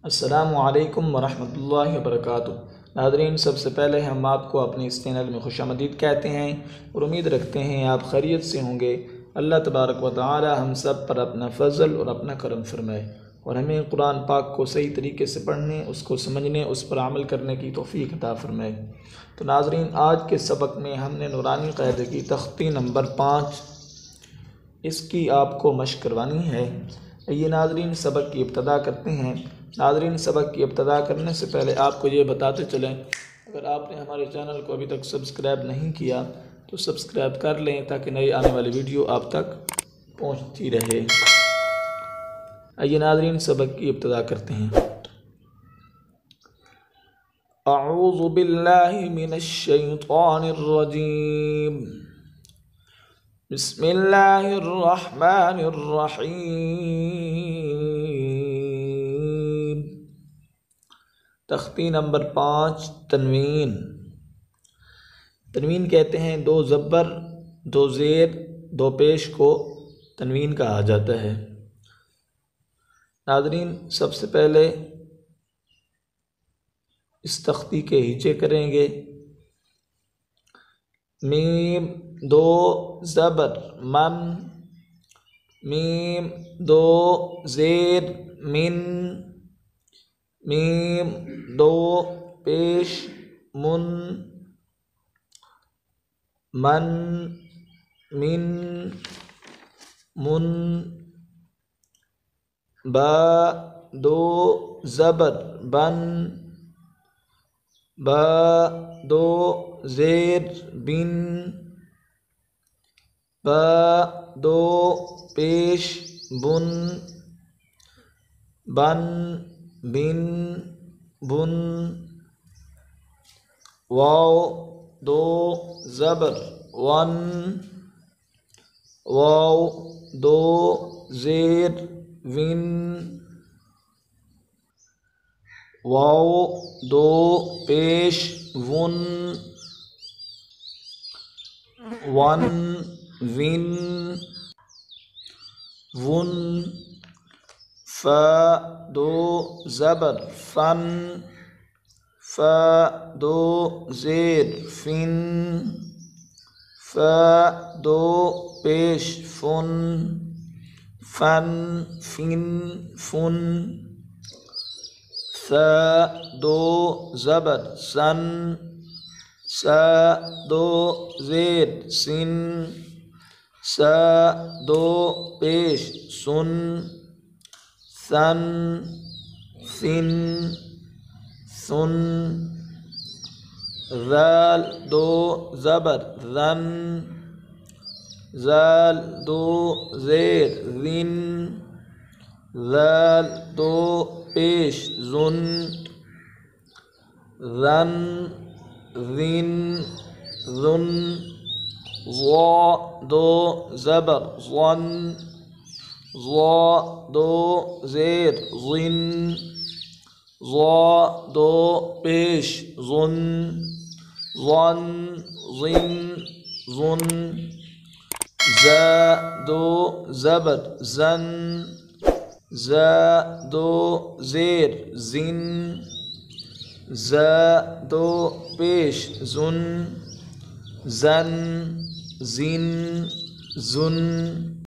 السلام علیکم ورحمۃ اللہ وبرکاتہ۔ ناظرین، سب سے پہلے ہم آپ کو اپنے اس چینل میں خوش آمدید کہتے ہیں اور امید رکھتے ہیں آپ خیریت سے ہوں گے۔ اللہ تبارک و تعالی ہم سب پر اپنا فضل اور اپنا کرم فرمائے اور ہمیں قرآن پاک کو صحیح طریقے سے پڑھنے، اس کو سمجھنے، اس پر عمل کرنے کی توفیق عطا فرمائے۔ تو ناظرین، آج کے سبق میں ہم نے نورانی قاعدے کی تختی نمبر 5 اس کی آپ کو مشق کروانی ہے۔ یہ ناظرین سبق کی ابتدا کرتے ہیں۔ ناظرین، سبق کی ابتدا کرنے سے پہلے آپ کو یہ بتاتے چلیں، اگر آپ نے ہمارے چینل کو ابھی تک سبسکرائب نہیں کیا تو سبسکرائب کر لیں تاکہ نئی آنے والی ویڈیو آپ تک پہنچتی رہے۔ آئیے ناظرین سبق کی ابتدا کرتے ہیں۔ اعوذ باللہ من الشیطان الرجیم، بسم اللہ الرحمن الرحیم۔ تختی نمبر 5 تنوین۔ تنوین کہتے ہیں 2 زبر 2 زیر 2 پیش کو تنوین کہا جاتا ہے۔ ناظرین، سب سے پہلے اس تختی کے ہیچے کریں گے۔ میم 2 زبر من، میم 2 زیر من، میم 2 پیش من، من من من، با 2 زبر بن، با 2 زیر بن، با 2 پیش بن، بن بن بن، واو 2 زبر ون، واو 2 زیر ون، واو 2 پیش ون، ون ون ون، فا 2 زبر فن، فا 2 زیر فن، فا 2 پیش فن، فن فن فن، سا 2 زبر سن، سا 2 زیر سن، سا 2 پیش سن، سن سن سن، ذال 2 زبر ذن، ذال 2 زیر ذن، ذال 2 پیش ذن، ذن ذن ذن، ضا 2 زبر ظن، ضا 2 زیر ظن، ضا 2 پیش ظن، ظن ظن ظن، زا 2 زبر زن، زا 2 زیر زن، زا 2 پیش زن، زن زن زن۔